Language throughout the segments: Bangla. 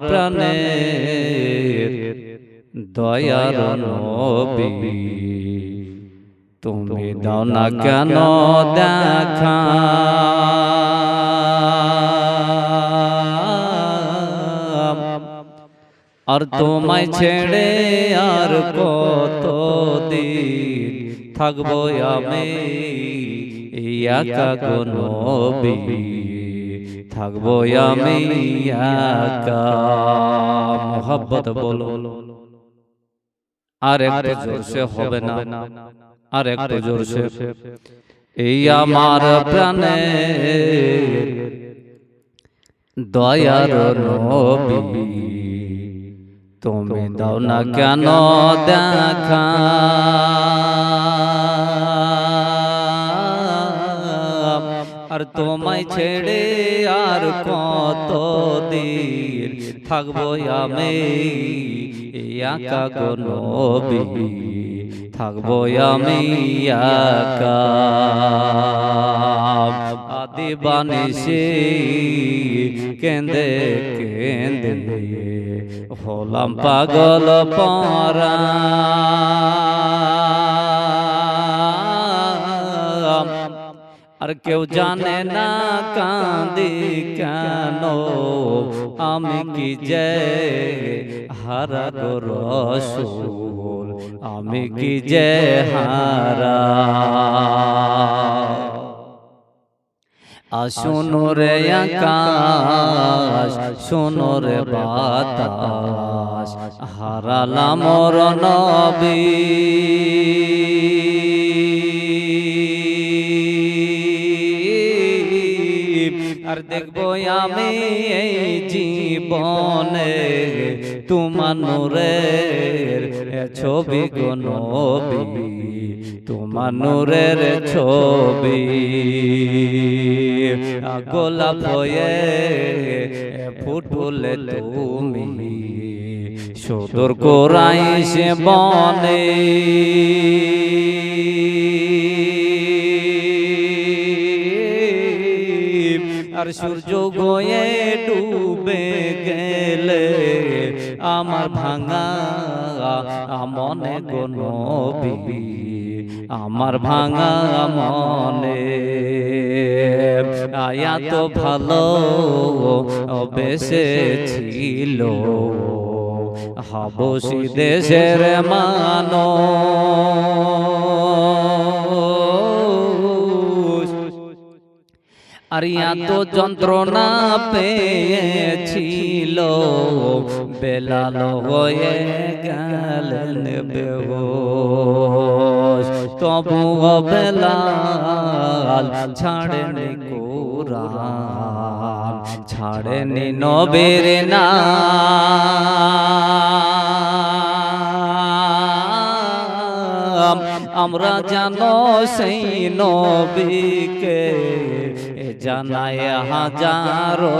প্রাণের দয়ার নবী, তুমি দাও না কেন দেখা, আর তোমায় ছেড়ে আর কত দিন থাকবো আমি একা গো নবী, থাকবো আমি একা। মোহাব্বত বলো আর একটু জোরসে হবে না, আর একটু জোরসে। এই আমার প্রাণে দয়ার নবী, তুমি দাও না কেন দেখা, আর তোমায় ছেড়ে আর কত দিন থাকবো আমি একা গো নবী, থাকবো আমি একা। আদি বানিসি কেঁদে কেঁদে হলাম পাগল পরা, আর কেউ জানে না কাঁদি কেন, আমি কি যে হারা গো রাসূল, আমি কি যে হারা। শোনো রে আকাশ, শোনো রে বাতাস, হারালাম মোর নবী, আর দেখবো আমি এই জীবনে তোমার নূরের ছবি গো নবী, তোমার নূরের ছবি। গোলাপ হয়ে ফুটলে তুমি সুদূর কুরাইশ বনে, আর সূর্য গয়ে ডুবে গেলে আমার ভাঙা মনে গো নবী, আমার ভাঙা মনে। আয়া তো ভালো বেসেছিল হাবশী দেশের মানুষ, আর তো যন্ত্রণা পেয়েছিল বেলাল হয়ে গেলেন বেহুশ, তবুও বেলাল ছাড়েনি কুরআন, ছাড়েনি নবীর নাম। আমরা জানো সেই নবীকে জানায় হাজারো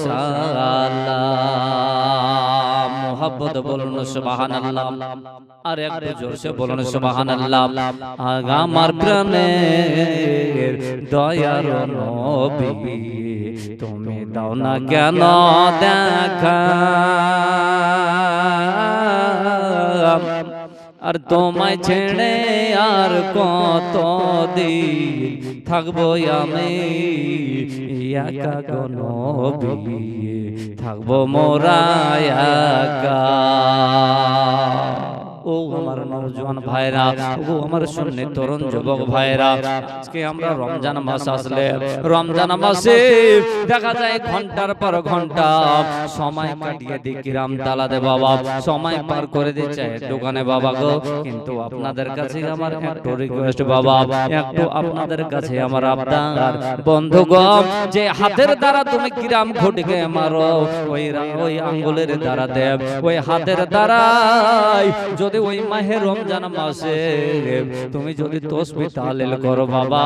সালাম। মোহাব্বত বলুন সুবহানাল্লাহ, আর একটু জোরসে বলুন সুবহানাল্লাহ। আমার প্রাণের দয়ার নবী, তুমি দাও না কেন দেখা, আর তোমায় ছেড়ে আর কত দিন থাকবো আমি একা গো নবী, থাকবো মোরা একা। ও আমার নওজোয়ান ভাইরা, ও আমার সুন্নি তরুণ যুবক ভাইরা, আজকে আমরা রমজান মাস আসলে রমজান মাসে দেখা যায় ঘন্টার পর ঘন্টা সময় কাটিয়ে দিই কিরাম তালাতে বাবা, সময় পার করে দিচ্ছে দোকানে বাবা গো। কিন্তু আপনাদের কাছে আমার একটু রিকোয়েস্ট বাবা, একটু আপনাদের কাছে আমার আবদার বন্ধুগণ, যে হাতের দ্বারা তুমি কিরাম ঘটিকে মারো, ওই আঙ্গুলের দ্বারা দেব, ওই হাতের দ্বারাই যদি ওই মাহে রমজান মাসে তুমি যদি তাসবিহ তাহলিল করো বাবা,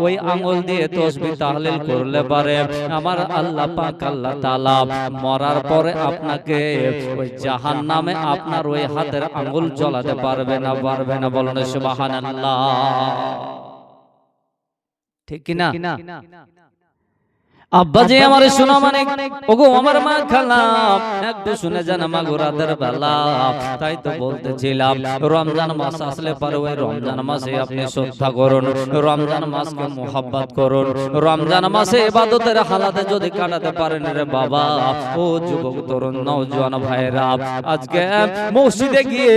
ওই আঙ্গুল দিয়ে তাসবিহ তাহলিল করলে পারে আমার আল্লাহ পাক আল্লাহ তাআলা মরার পরে আপনাকে ওই জাহান্নামে আপনার ওই হাতের আঙ্গুল জ্বলাতে পারবে না, পারবে না। বলুন সুবহানাল্লাহ, ঠিক কি না? আব্বাজি আমার শোনা মানে ওগো আমার মা খালাম একটু শুনে যান মা গো রাতের বেলা তাই তো বলতেছিলাম রমজান মাস আসলে পরে ওই রমজান মাসে আপনি শ্রদ্ধা করুন, রমজান মাসকে মোহাব্বত করুন, রমজান মাসে ইবাদতের হালাতে যদি কাটাতে পারেন রে বাবা ও যুবক তরুণ নওজোয়ান ভাইরা, আজকে মসজিদে গিয়ে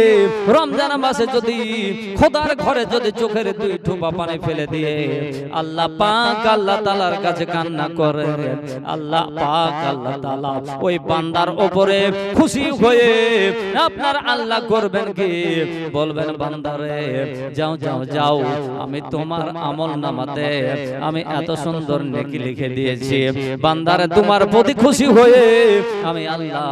রমজান মাসে যদি খোদার ঘরে যদি চোখের দুই ঠোপা পানি ফেলে দিয়ে আল্লাহ পাক আল্লাহ তাআলার কাছে কান্না করে, আল্লাহ পাক আল্লাহ তাআলা ওই বান্দার উপরে খুশি হয়ে আপনার আল্লাহ করবেন কি বলবেন বান্দারে যাও যাও যাও আমি তোমার আমলনামাতে আমি এত সুন্দর নেকি লিখে দিয়েছি, বান্দারে তোমার প্রতি খুশি হয়ে আমি আল্লাহ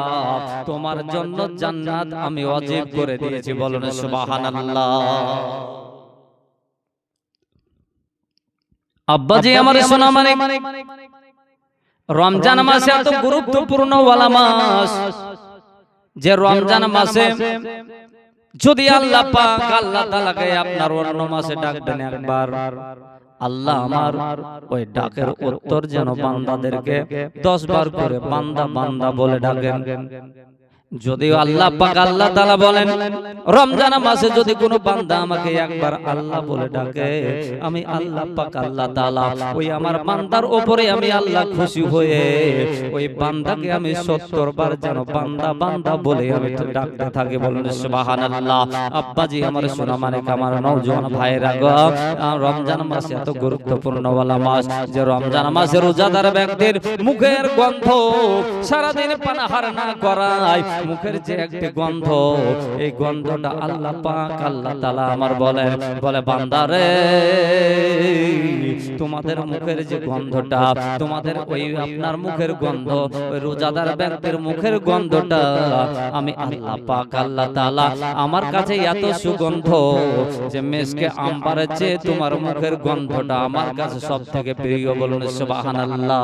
তোমার জন্য জান্নাত আমি ওয়াজিব করে দিয়েছি, বলুন সুবহানাল্লাহ। আব্বাজি আমার সোনা মানে রমজান মাসে এত গুরুত্বপূর্ণ ওয়ালা মাস যে রমজান মাসে যদি আল্লাহ পাক আল্লাহ তাআলাকে আপনার অন্য মাসে ডাকবেন একবার, আল্লাহ আমার ওই ডাকের উত্তর যেন বান্দাদেরকে 10 বার করে বান্দা বান্দা বলে ডাকেন। যদিও আল্লাহ পাক আল্লাহ তাআলা বলেন রমজান মাসে যদি কোনো বান্দা আমাকে একবার আল্লাহ বলে ডাকে আমি আল্লাহ পাক আল্লাহ তাআলা ওই আমার বান্দার উপরে আমি আল্লাহ খুশি হয়ে ওই বান্দাকে আমি 70 বার যেন বান্দা বান্দা বলে আমি ডাকতে থাকি, বলেন সুবহানাল্লাহ। আব্বাজি আমার সোনা মানে আমার নওজোয়ান ভাইরা গো, রমজান মাস এত গুরুত্বপূর্ণ ওয়ালা মাস যে রমজান মাসে রোজাদার ব্যক্তির মুখের গন্ধ সারাদিন পানাহার না করায় মুখের যে একটি গন্ধ এই গন্ধটা আল্লাহ পাক আল্লাহ তাআলা আমার বলে বান্দারে তোমাদের মুখের যে গন্ধটা তোমাদের ওই আপনার মুখের গন্ধ ওই রোজাদার ব্যক্তির মুখের গন্ধটা আমি আল্লাহ পাক আল্লাহ তাআলা আমার কাছে এত সুগন্ধ যে মেশকে আম্বারের চেয়ে তোমার মুখের গন্ধটা আমার কাছে সবথেকে প্রিয়, বলুন সুবহানাল্লাহ।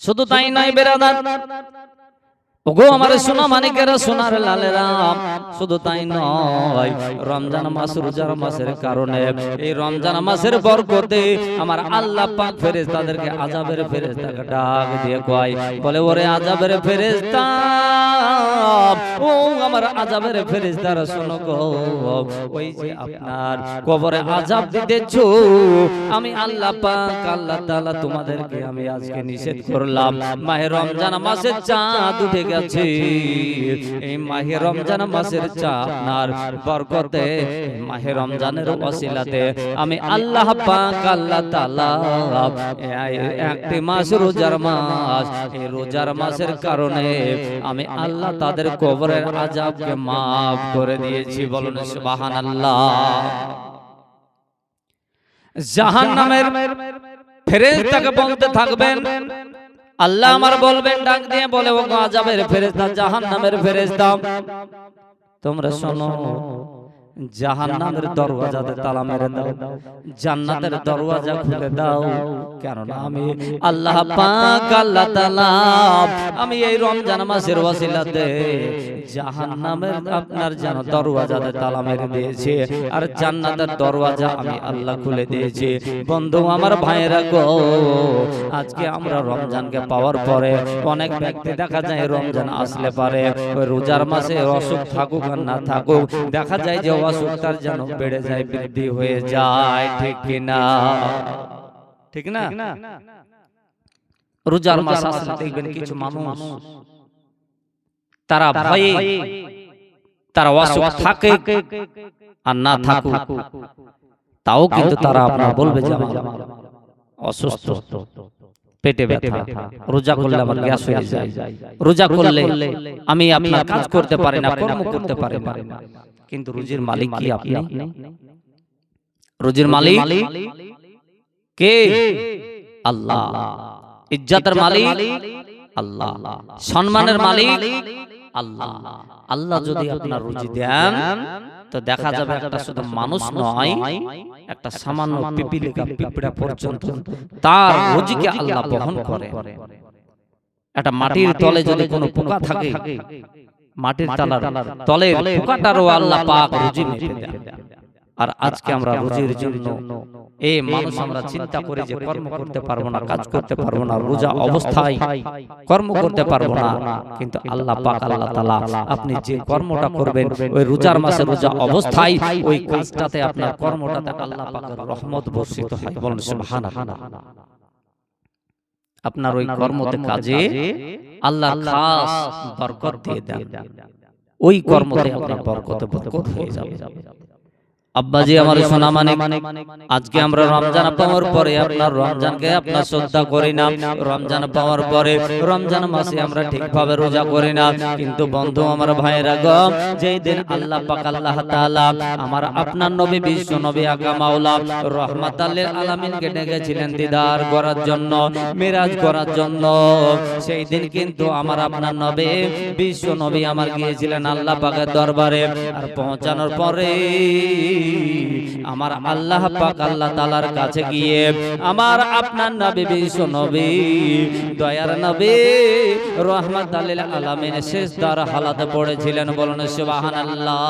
শুধু তাই নয় বেরাদার ওগো আমার সোনা মানিকেরা সোনার লালেরা, শুধু তাই নয় রমজান মাস রোজার মাসের কারণে এই রমজান মাসের বরকতে আমার আল্লাহ পাক ফেরেশতাদেরকে আযাবের ফেরেশতাকে ডাক দিয়ে কয় বলে ওরে আযাবের ফেরেশতা ও আমার আযাবের ফেরেশতারা শোনো গো, ওই যে আপনার কবরে আযাব দিতেছো আমি আল্লাহ পাক আল্লাহ তাআলা তোমাদেরকে আমি আজকে নিষেধ করলাম। মাহে রমজান মাসের চাঁদ উঠে গেছে, এই মাহে রমজান মাসের চাঁদ আপনার বরকতে মাহে রমজানের ওসিলাতে আমি আল্লাহ পাক আল্লাহ তাআলা একটি মাস রোজার মাস এই রোজার মাসের কারণে আমি আল্লাহ তাদের কবরের আযাবকে maaf করে দিয়েছি, বলুন সুবহানাল্লাহ। জাহান্নামের ফেরেশতাকে বলতে থাকবেন আল্লাহ আমার বলবেন ডাক দিয়ে বলে ও আযাবের ফেরেশতা জাহান্নামের ফেরেশতা তোমরা শোনো জাহান্নামের দরওয়াজাতে তালা মেরে দাও, জান্নাতের দরওয়াজা খুলে দাও, কেননা আমি আল্লাহ পাক আল্লাহ তাআলা আমি এই রমজান মাসের ওসিলাতে জাহান্নামের আপনার যেন দরওয়াজাতে তালা মেরে দিয়েছি আর জান্নাতের দরওয়াজা আমি আল্লাহ খুলে দিয়েছি। বন্ধু আমার ভাইয়েরা গো, আজকে আমরা রমজানকে পাওয়ার পরে অনেক ব্যক্তি দেখা যায় রমজান আসলে পারে ওই রোজার মাসে অসুখ থাকুক আর না থাকুক দেখা যায় যে অসুখটার যেন বেড়ে যায় বৃদ্ধি হয়ে যায়, ঠিক কিনা? ঠিক না? রোজার মাস আসলে দেখবেন কিছু মানুষ তারা ভয়ে তারা অসুখ থাকে আর না থাকুক তাও কিন্তু তারা আপনার বলবে যে আমার অসুস্থ, পেটে ব্যথা, রোজা করলে আমার গ্যাস হয়ে যায়, রোজা করলে আমি আপনার কাজ করতে পারি না, কর্ম করতে পারি না। কিন্তু রুজির মালিক কি আপনি? রুজির মালিক কে? আল্লাহ। ইজ্জতের মালিক আল্লাহ, সম্মানের মালিক আল্লাহ। আল্লাহ যদি আপনার রুজি দেন তো দেখা যাবে একটা শুধু মানুষ নয়, একটা সামান্য পিপিলিকা পিঁপড়া পর্যন্ত তার রুজিকে আল্লাহ বহন করে। একটা মাটির তলে যদি কোনো পোকা থাকে মাটির তলার তলে পোকাটারও আল্লাহ পাক রুজি মেপে দেন। আর আজকে আমরা রোজির জন্য এই মানুষ আমরা চিন্তা করি যে কর্ম করতে পারবো না, কাজ করতে পারবো না, রোজা অবস্থায় কর্ম করতে পারবো না। কিন্তু আল্লাহ পাক আল্লাহ তাআলা আপনি যে কর্মটা করবেন ওই রোজার মাসে রোজা অবস্থায় ওই কাজটাতে আপনার কর্মটাতে আল্লাহ পাকের রহমত বর্ষিত হয়। বলুন সুবহানাল্লাহ। আপনার ওই কর্মতে কাজে আল্লাহ খাস বরকত দিয়ে দেন, ওই কর্মতে আপনার বরকতে বরকত হয়ে যাবে। আব্বাজি আমার সোনা মানে আজকে আমরা রমজান পাওয়ার পরে আপনার রমজানকে আপনার শ্রদ্ধা করি না, রমজান পাওয়ার পরে রমজান মাসে আমরা ঠিকভাবে রোজা করি না। কিন্তু বন্ধু আমার ভাইয়েরা গো, যেই দিন আল্লাহ পাক আল্লাহ তাআলা আমার আপনার নবী বিশ্ব নবী আকা মাওলা রাহমাতাল লিল আলামিনকে ডেকেছিলেন দিদার করার জন্য, মিরাজ করার জন্য, সেই দিন কিন্তু আমার আপনার নবী বিশ্ব নবী আমার গিয়েছিলেন আল্লাহ পাকের দরবারে। আর পৌঁছানোর পরে আমার আল্লাহ পাক আল্লাহ তাআলার কাছে গিয়ে আমার আপনার নবী বিশ্ব নবী দয়ার নবী রাহমাতাল লিল আলামিন সিজদার হালাতে পড়েছিলেন। বলুন সুবহানাল্লাহ।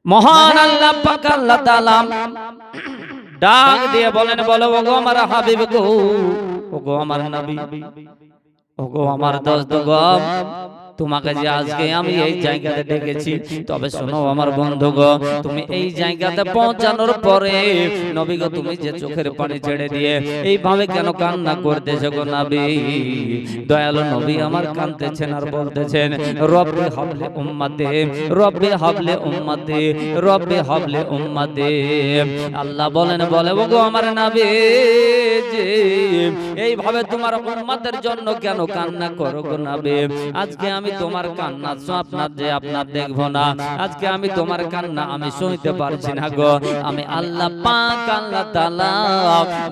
মহান আল্লাহ পাক আল্লাহ তাআলা ডাক দিয়ে বলেন, বলো ওগো আমার হাবিব গো, ওগো আমার নবী, ওগো আমার দোস্ত গো, তোমাকে যে আজকে আমি এই জায়গাতে ডেকেছি, তবে শোনো আমার বন্ধু গো, তুমি এই জায়গাতে পৌঁছানোর পরে নবী গো তুমি যে চোখের পানি ছেড়ে দিয়ে এইভাবে কেন কান্না করতেছো গো নবী? দয়ালু নবী আমার কাঁদতেছেন আর বলতেছেন, রব্বি হাবলি উম্মতে, রব্বি হাবলি উম্মতে, রব্বি হাবলি উম্মতে। আল্লাহ বলেন, বলে ওগো আমার নবী যে এইভাবে তোমার উম্মতের জন্য কেন কান্না করো গো নবী? আজকে আমি তোমার কান্না আপনার যে আপনার দেখবো না, আজকে আমি তোমার কান্না আমি সইতে পারছি না গো। আমি আল্লাহ পাক আল্লাহ তাআলা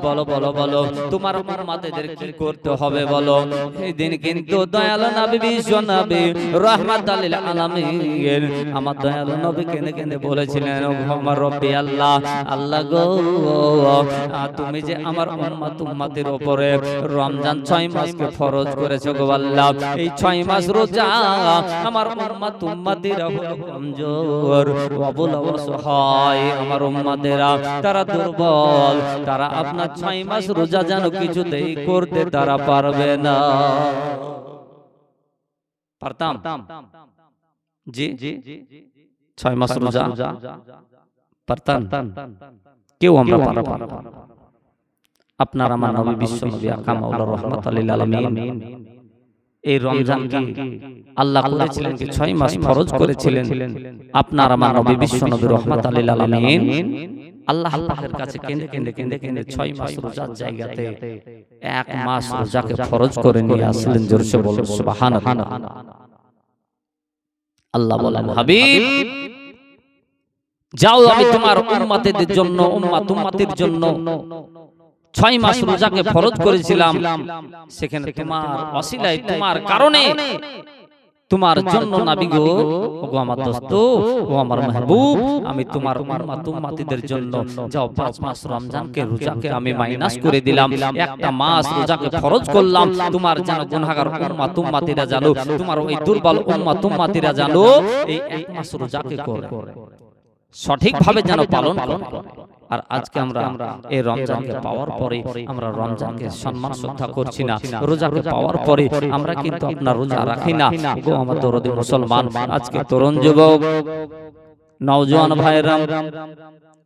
বলো বলো বলো তোমার উম্মতদের কি করতে হবে বলো? এই দিন কিন্তু দয়ালু নবী বিশ্ব নবী রাহমাতাল লিল আলামিন আমার দয়ালু নবী কেঁদে কেঁদে বলেছিলেন, ও আমার রব্বি আল্লাহ, আল্লাহ গো তুমি যে আমার উম্মতের উপরে রমজান 6 মাসকে ফরজ করেছো গো আল্লাহ, এই 6 মাস রোজা আমার উম্মতেরা হলো কমজোর, অবলা অসহায়, আমার উম্মতেরা তারা দুর্বল, তারা আপনার 6 মাস রোজা যেন কিছুতেই করতে তারা পারবে না। পারতাম জি 6 মাস রোজা পারতাম? কেউ আমরা পারব না। আপনার আমার নবী বিশ্ব নবী আকা মাওলা রাহমাতাল লিল আলামিন এই রমজানকে আল্লাহ করেছিলেন যে 6 মাস ফরজ করেছিলেন। আপনার আমার নবী বিশ্ব নবী রাহমাতাল লিল আলামিন আল্লাহ পাকের কাছে কেঁদে কেঁদে কেঁদে কেঁদে 6 মাস রোজার জায়গাতে 1 মাস রোজাকে ফরজ করে নিয়ে আসলেন। জোরসে বলুন সুবহানাল্লাহ। আল্লাহ বলেন, হাবিব যাও, আমি তোমার উম্মতের জন্য উম্মতের জন্য 6 মাস রোজাকে ফরজ করেছিলাম, সেখানে তোমার ওসিলায় তোমার কারণে তোমার জন্য নবী গো, ওগো আমার দোস্ত, ও আমার মাহবুব, আমি তোমার উম্মতের জন্য যাও 5 মাস রমজানকে রোজাকে আমি মাইনাস করে দিলাম, একটা মাস রোজাকে ফরজ করলাম। তোমার যেন গুনাহগার উম্মতেরা জানো, তোমার ওই দুর্বল উম্মতেরা জানো এই 1 মাস রোজাকে করে সঠিকভাবে যেন পালন করে। আর আজকে আমরা এই রমজানকে পাওয়ার পরে আমরা রমজানকে সম্মান শ্রদ্ধা করছি না, রোজাকে পাওয়ার পরে আমরা কিন্তু আপনার রোজা রাখি না গো আমার দরদি মুসলমান। আজকে তরুণ যুবক নওজোয়ান ভাইরা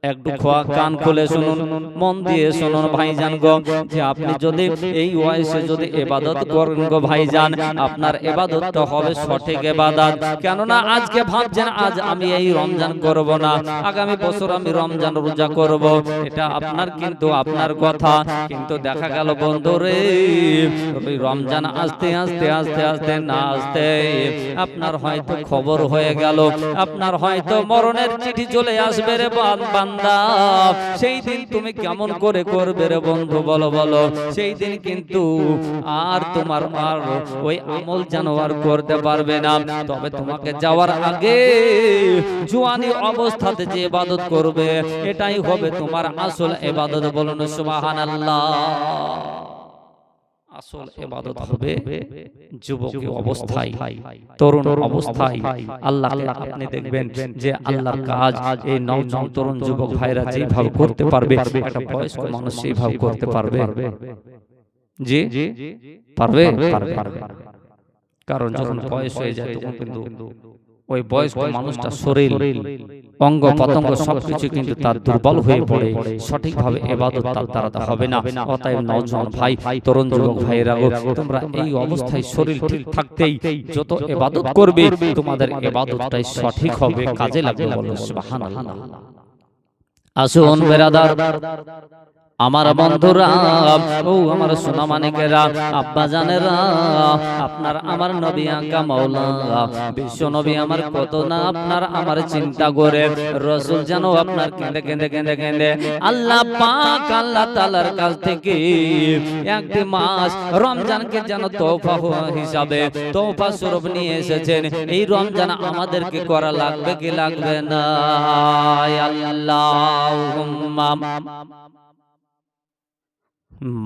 একটু কান খুলে শুনুন, মন দিয়ে শুনুন ভাইজান গো, যে আপনি যদি এই বয়সে যদি ইবাদত করেন গো ভাইজান, আপনার ইবাদতটা হবে সঠিক ইবাদত। কেননা আজকে ভাবছেন আজ আমি এই রমজান করব না, আগামী বছর আমি রমজান রোজা করব, এটা আপনার কিন্তু আপনার কথা, কিন্তু দেখা গেল বন্ধুরে ওই রমজান আসতে আসতে আসতে আসতে না আসতে আপনার হয়তো খবর হয়ে গেল, আপনার হয়তো মরণের চিঠি চলে আসবে রে বান্দা। সেই দিন তুমি কেমন করে করবে রে বন্ধু বলো বলো? সেই দিন কিন্তু আর তোমার আর ওই আমল জানোয়ার করতে পারবে না। তবে তোমাকে যাওয়ার আগে জওয়ানি অবস্থাতে যে ইবাদত করবে এটাই হবে তোমার আসল ইবাদত। বলুন সুবহানাল্লাহ। আসল ইবাদত হবে যুবক অবস্থায়, তরুণ অবস্থায়। আল্লাহকে আপনি দেখবেন যে আল্লাহর কাজ এই নওজোয়ান তরুণ যুবক ভাইরা যেভাবে করতে পারবে, একটা বয়স্ক মানুষ সেইভাবে করতে পারবে? জি পারবে? পারবে। কারণ যখন বয়স হয়ে যায় তখন কিন্তু ওই বয়স্ক মানুষটা শরীর, অঙ্গ প্রত্যঙ্গ সবকিছু কিন্তু তার দুর্বল হয়ে পড়ে, সঠিকভাবে ইবাদত তার দ্বারা হবে না। অতএব নওজোয়ান ভাই, তরুণ যুবক ভাইরা, তোমরা এই অবস্থায় শরীর ঠিক থাকতেই যত ইবাদত করবে তোমাদের ইবাদতটাই সঠিক হবে, কাজে লাগবে। বলো সুবহানাল্লাহ। আসুন বেরাদার, আমার বন্ধুরা, ও আমার সোনা মানিকেরা, আব্বা জানেরা, আপনার আমার নবী আকা মাওলা বিশ্ব নবী আমার কত না আপনার আমার চিন্তা করে, রাসূল যেন আপনার কেঁদে কেঁদে কেঁদে কেঁদে আল্লাহ পাক আল্লাহ তাআলার কাছ থেকে একটি মাস রমজানকে যেন তোফা হিসাবে, তোফা স্বরূপ নিয়ে এসেছেন। এই রমজান আমাদেরকে করা লাগবে কি লাগবে না? আল্লাহুম্মা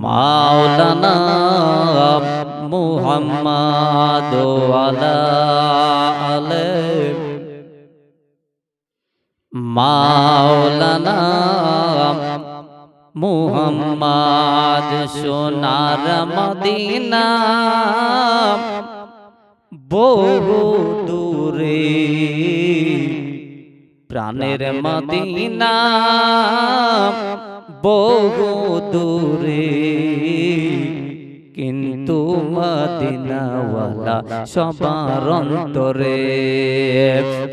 মাওলানা মুহাম্মাদ ওয়ালা আলে মাওলানা মুহাম্মাদ সোনার মদিনা বহু দূরে, প্রাণের মদিনা বহু দূরে, কিন্তু মদিনাওয়ালা সবার অন্তরে,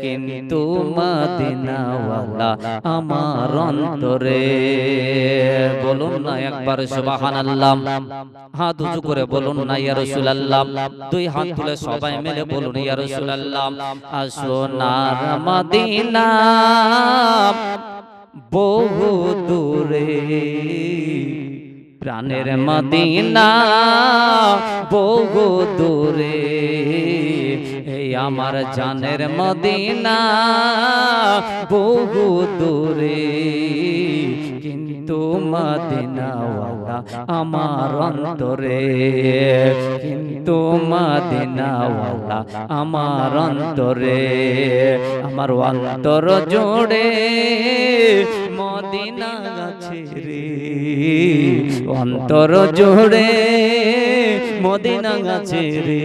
কিন্তু মদিনাওয়ালা আমার অন্তরে। বলুন না একবার সুবহানাল্লাহ, হাত উঁচু করে বলুন না ইয়া রাসূলুল্লাহ, দুই হাত তুলে সবাই মিলে বলুন ইয়া রাসূলুল্লাহ। সোনার মদিনা বহু দূরে, প্রাণের মদিনা বহু দূরে, এই আমার জানের মদিনা বহু দূরে, কিন্তু মদিনাওয়ালা আমার অন্তরে, কিন্তু মদিনাওয়ালা আমার অন্তরে। আমার অন্তর জোড়ে মদিনা আছে রে, অন্তর জোড়ে মদিনা আছে রে,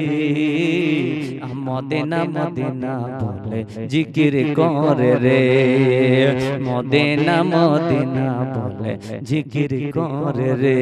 মদিনা মদিনা বলে জিকির করে রে, মদিনা মদিনা বলে জিকির করে রে।